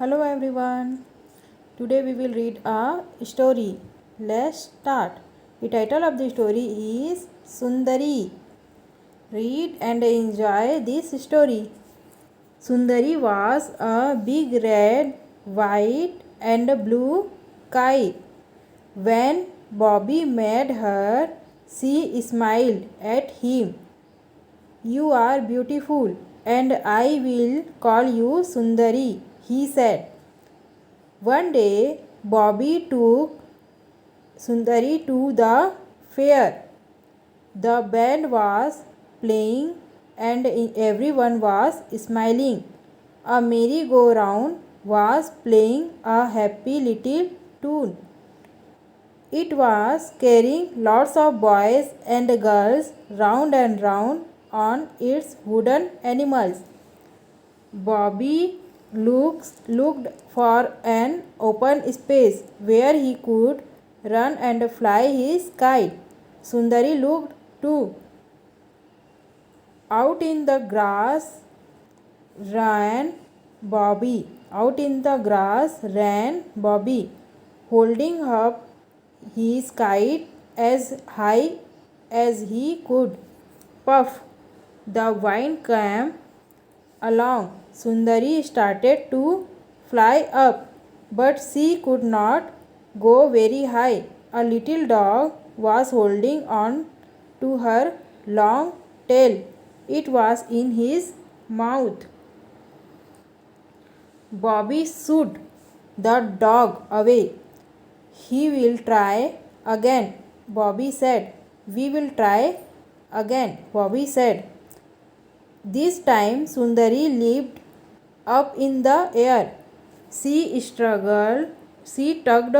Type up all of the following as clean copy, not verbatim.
Hello everyone. Today we will read a story. Let's start. The title of the story is Sundari. Read and enjoy this story. Sundari was a big red, white and blue kite. When Bobby met her, she smiled at him. You are beautiful and I will call you Sundari, he said. One day, Bobby took Sundari to the fair. The band was playing and everyone was smiling. A merry-go-round was playing a happy little tune. It was carrying lots of boys and girls round and round on its wooden animals. Bobby looked for an open space where he could run and fly his kite. Sundari looked too. Out in the grass ran Bobby. Out in the grass ran Bobby, holding up his kite as high as he could. Puff! The wind came along. Sundari started to fly up, but she could not go very high. A little dog was holding on to her long tail. It was in his mouth. Bobby shooed the dog away. He will try again, Bobby said. We will try again, Bobby said. This time Sundari leaped up in the air. She struggled. She tugged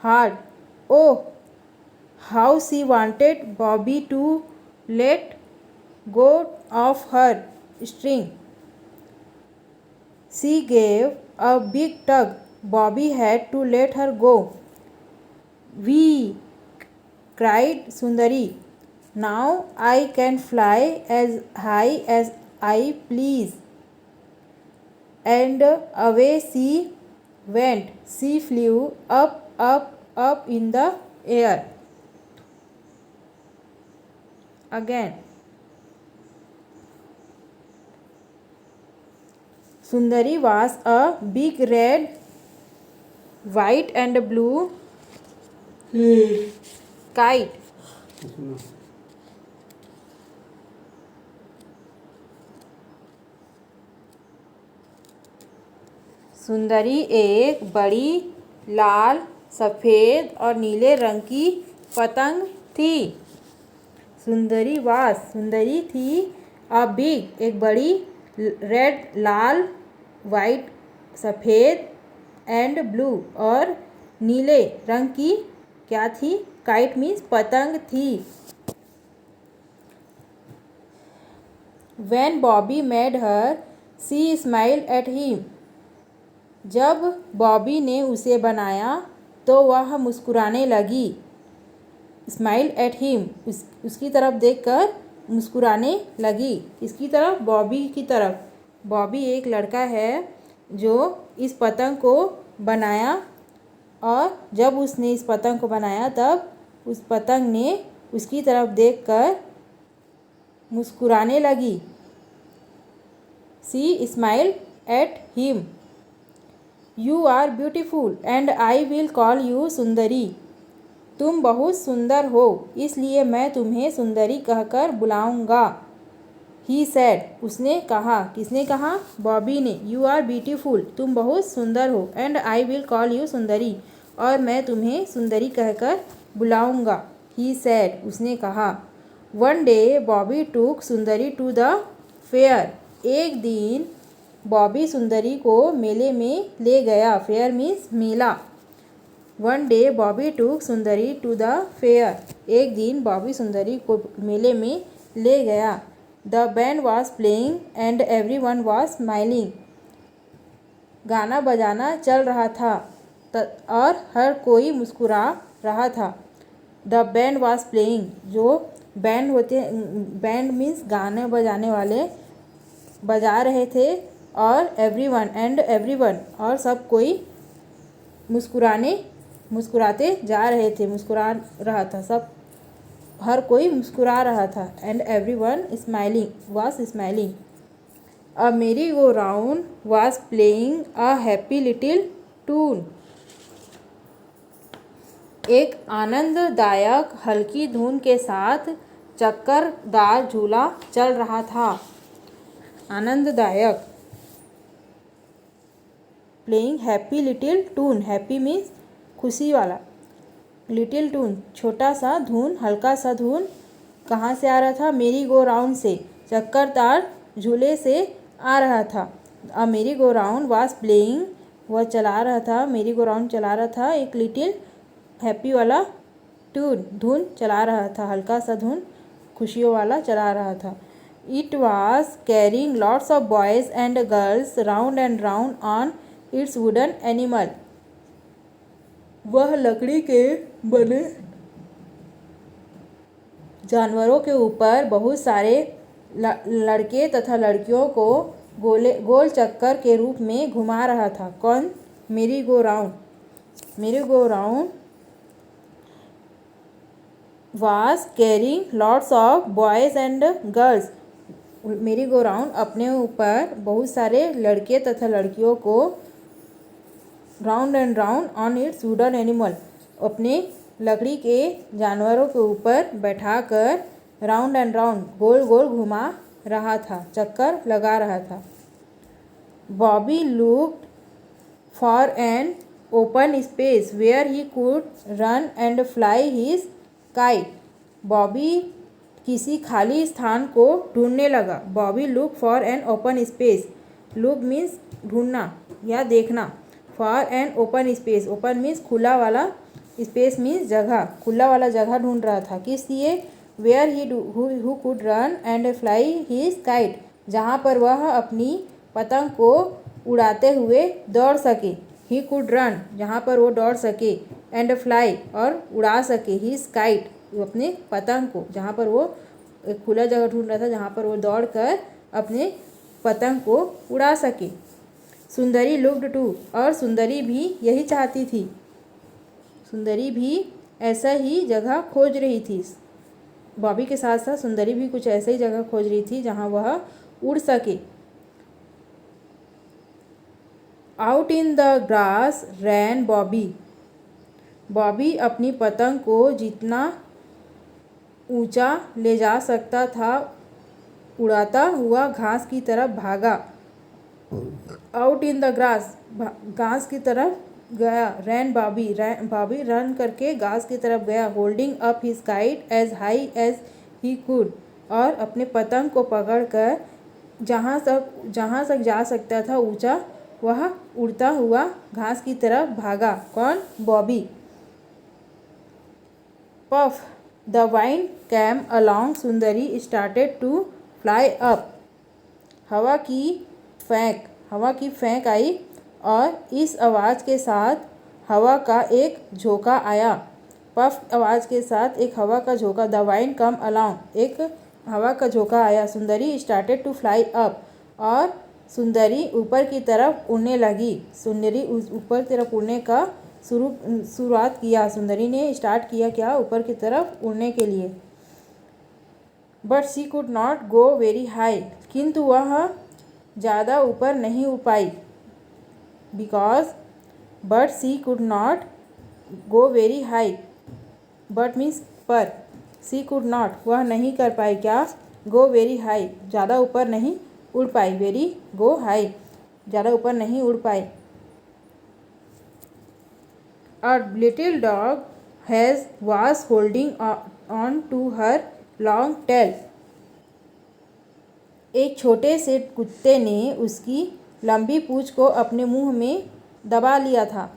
hard. Oh, how she wanted Bobby to let go of her string. She gave a big tug. Bobby had to let her go. Wee! Cried Sundari. Now I can fly as high as I please. And away she went. She flew up, up, up in the air. Again. Sundari was a big red, white and blue kite. सुंदरी एक बड़ी लाल, सफ़ेद और नीले रंग की पतंग थी. सुंदरी थी अ बिग, एक बड़ी रेड, लाल, वाइट, सफ़ेद एंड ब्लू और नीले रंग की क्या थी? काइट मीन्स पतंग थी. When Bobby met her, she smiled at him. जब बॉबी ने उसे बनाया तो वह मुस्कुराने लगी. स्माइल एट हिम, उसकी तरफ देखकर मुस्कुराने लगी. इसकी तरफ, बॉबी की तरफ. बॉबी एक लड़का है जो इस पतंग को बनाया और जब उसने इस पतंग को बनाया तब उस पतंग ने उसकी तरफ देखकर मुस्कुराने लगी. She smiled at him. You are beautiful and I will call you सुंदरी. तुम बहुत सुंदर हो, इसलिए मैं तुम्हें सुंदरी कहकर बुलाऊंगा. He said, उसने कहा. किसने कहा? बॉबी ने. You are beautiful, तुम बहुत सुंदर हो. And I will call you सुंदरी, और मैं तुम्हें सुंदरी कहकर बुलाऊंगा. He said, उसने कहा. One day Bobby took Sundari to the fair. एक दिन बॉबी सुंदरी को मेले में ले गया. फेयर मीन्स मेला. वन डे बॉबी टूक सुंदरी टू द फेयर. एक दिन बॉबी सुंदरी को मेले में ले गया. The band was playing and every one was smiling. गाना बजाना चल रहा था और हर कोई मुस्कुरा रहा था. द बैंड वॉज प्लेइंग, जो बैंड होते, बैंड मीन्स गाने बजाने वाले, बजा रहे थे और एवरीवन और सब कोई मुस्कुराते जा रहे थे, मुस्कुरा रहा था, सब हर कोई मुस्कुरा रहा था। And everyone was smiling. A merry go round was playing a happy little tune. एक आनंददायक हल्की धुन के साथ चक्करदार झूला चल रहा था। आनंददायक, playing happy little tune, happy means खुशी वाला, लिटिल टून छोटा सा धुन, हल्का सा धुन कहाँ से आ रहा था? मेरी गो राउंड से, चक्करदार झूले से आ रहा था। अ merry go round was playing, वह चला रहा था, मेरी गो राउंड चला रहा था एक लिटिल हैप्पी वाला टून, धुन चला रहा था, हल्का सा धुन खुशियों वाला चला रहा था। It was carrying lots of boys and girls round and round on its wooden animal. वह लकड़ी के बने जानवरों के ऊपर बहुत सारे लड़के तथा लड़कियों को गोल चक्कर के रूप में घुमा रहा था। कौन? मेरी go round was carrying lots of boys and girls. मेरी गो राउंड अपने ऊपर बहुत सारे लड़के तथा लड़कियों को round and round on its wooden animal, अपने लकड़ी के जानवरों के ऊपर बैठाकर राउंड एंड राउंड, गोल गोल घुमा रहा था, चक्कर लगा रहा था। Bobby looked for an open space where he could run and fly his kite. Bobby किसी खाली स्थान को ढूंढने लगा। Bobby look for an open space, look means ढूंढना या देखना, for an open space, open means खुला वाला, स्पेस मीन्स जगह, खुला वाला जगह ढूंढ रहा था। किस लिए? Where he could run and fly his kite, जहाँ पर वह अपनी पतंग को उड़ाते हुए दौड़ सके। ही कुड रन, जहाँ पर वो दौड़ सके, एंड फ्लाई और उड़ा सके, हिज काइट अपने पतंग को, जहाँ पर वो एक खुला जगह ढूंढ रहा था जहाँ पर वो दौड़ कर अपने पतंग को उड़ा सके। सुंदरी लुक्ड टू, और सुंदरी भी यही चाहती थी, सुंदरी भी ऐसा ही जगह खोज रही थी। बॉबी के साथ साथ सुंदरी भी कुछ ऐसा ही जगह खोज रही थी जहाँ वह उड़ सके। आउट इन द ग्रास रैन बॉबी। बॉबी अपनी पतंग को जितना ऊंचा ले जा सकता था उड़ाता हुआ घास की तरफ भागा। आउट इन द ग्रास, घास की तरफ गया। रैन बॉबी रन करके घास की तरफ गया। Holding up his kite as high as he could, और अपने पतंग को पकड़कर जहाँ तक जा सकता था ऊंचा, वह उड़ता हुआ घास की तरफ भागा। कौन? Bobby. Puff the wind came along, Sundari started to fly up. हवा की फेंक आई और इस आवाज़ के साथ हवा का एक झोंका आया। पफ आवाज़ के साथ एक हवा का झोंका। द वाइंड कम अलोंग, एक हवा का झोंका आया। सुंदरी स्टार्टेड टू फ्लाई अप, और सुंदरी ऊपर की तरफ उड़ने लगी। सुंदरी ऊपर की तरफ उड़ने का शुरुआत किया। सुंदरी ने स्टार्ट किया क्या? ऊपर की तरफ उड़ने के लिए। But she could not go very high, किंतु वह ज़्यादा ऊपर नहीं उड़ पाई। Because but she could not go very high, but means पर, शी कुड नॉट वह नहीं कर पाई क्या? गो वेरी हाई, ज़्यादा ऊपर नहीं उड़ पाई। वेरी गो हाई, ज़्यादा ऊपर नहीं उड़ पाई। A little dog was holding on to her long tail. एक छोटे से कुत्ते ने उसकी लंबी पूंछ को अपने मुंह में दबा लिया था।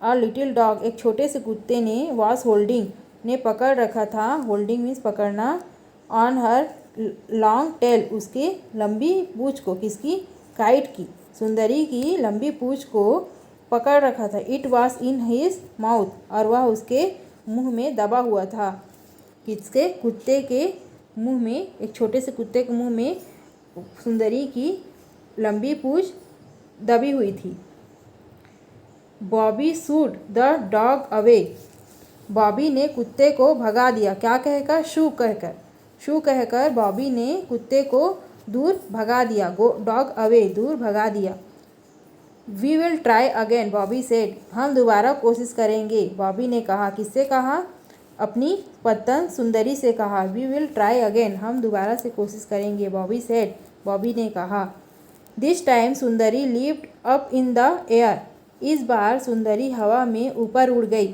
अ लिटिल डॉग, एक छोटे से कुत्ते ने, was holding ने पकड़ रखा था, होल्डिंग मीन्स पकड़ना, ऑन हर लॉन्ग टेल उसके लंबी पूंछ को। किसकी? काइट की, सुंदरी की लंबी पूंछ को पकड़ रखा था। It was in his mouth, और वह उसके मुंह में दबा हुआ था। किसके? कुत्ते के मुंह में, एक छोटे से कुत्ते के मुंह में सुंदरी की लंबी पूंछ दबी हुई थी। Bobby should the dog away. Bobby ने कुत्ते को भगा दिया। क्या कहकर? शू कहकर। शू कहकर बॉबी ने कुत्ते को दूर भगा दिया। गो डॉग अवे, दूर भगा दिया। We will try again, Bobby said. हम दोबारा कोशिश करेंगे, बॉबी ने कहा। किससे कहा? अपनी पत्तन सुंदरी से कहा। वी विल ट्राई अगेन, हम दोबारा से कोशिश करेंगे, बॉबी सेड, बॉबी ने कहा। This time Sundari lift up in the air. इस बार सुंदरी हवा में ऊपर उड़ गई।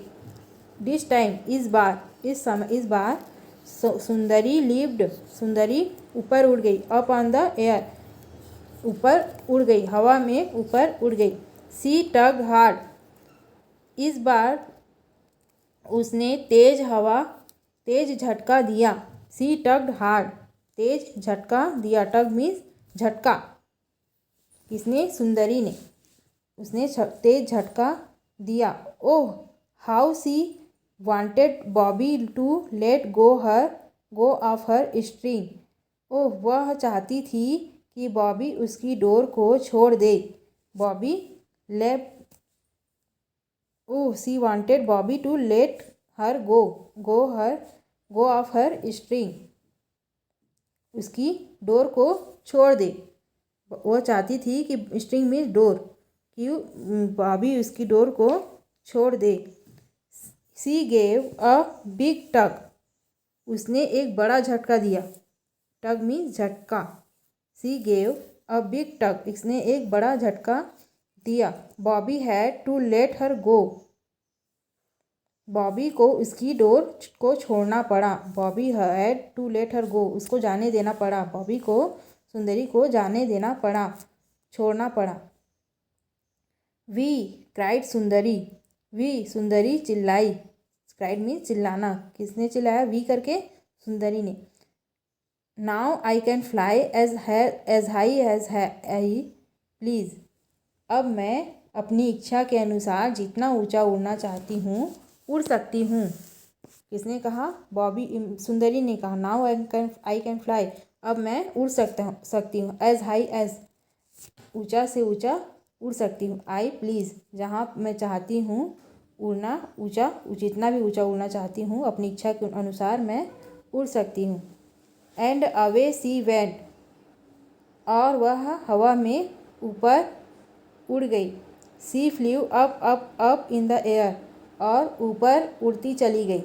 दिस टाइम, इस बार, इस समय, इस बार सुंदरी लिफ्ट, सुंदरी ऊपर उड़ गई। अप ऑन द एयर, ऊपर उड़ गई, हवा में ऊपर उड़ गई। सी टग हार्ड। इस बार उसने तेज झटका दिया। सी टग्ड हार्ड, तेज झटका दिया। टग मीन्स झटका। किसने? सुंदरी ने। उसने तेज झटका दिया। Oh how she wanted Bobby to let go of her string. Oh, वह चाहती थी कि बॉबी उसकी डोर को छोड़ दे। Bobby left oh she wanted Bobby to let her go of her string. उसकी डोर को छोड़ दे। वह चाहती थी कि स्ट्रिंग मीन्स डोर, कि बॉबी उसकी डोर को छोड़ दे। सी गेव अ बिग टग। उसने एक बड़ा झटका दिया। टग मीन्स झटका। सी गेव अ बिग टग, इसने एक बड़ा झटका दिया। Bobby had to let her go. बॉबी को उसकी डोर को छोड़ना पड़ा। Bobby had to let her go, उसको जाने देना पड़ा। बॉबी को, सुंदरी को जाने देना पड़ा, छोड़ना पड़ा। We cried Sundari. वी, सुंदरी चिल्लाई। क्राइड मीन्स चिल्लाना। किसने चिल्लाया? वी करके, सुंदरी ने। Now I can fly as high as I please. अब मैं अपनी इच्छा के अनुसार जितना ऊंचा उड़ना चाहती हूँ उड़ सकती हूँ। किसने कहा? बॉबी, सुंदरी ने कहा। नाउ आई कैन फ्लाई, अब मैं उड़ सकती हूँ। एज हाई एज, ऊंचा से ऊंचा उड़ सकती हूँ। आई प्लीज़, जहाँ मैं चाहती हूँ उड़ना, ऊंचा, जितना भी ऊंचा उड़ना चाहती हूँ अपनी इच्छा के अनुसार मैं उड़ सकती हूँ। And away she went. और वह हवा में ऊपर उड़ गई। She flew up up up in the air. और ऊपर उड़ती चली गई।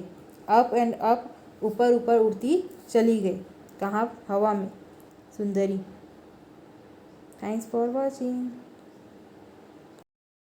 अप एंड अप, ऊपर ऊपर उड़ती चली गई। कहाँ? हवा में। सुंदरी। Thanks for watching.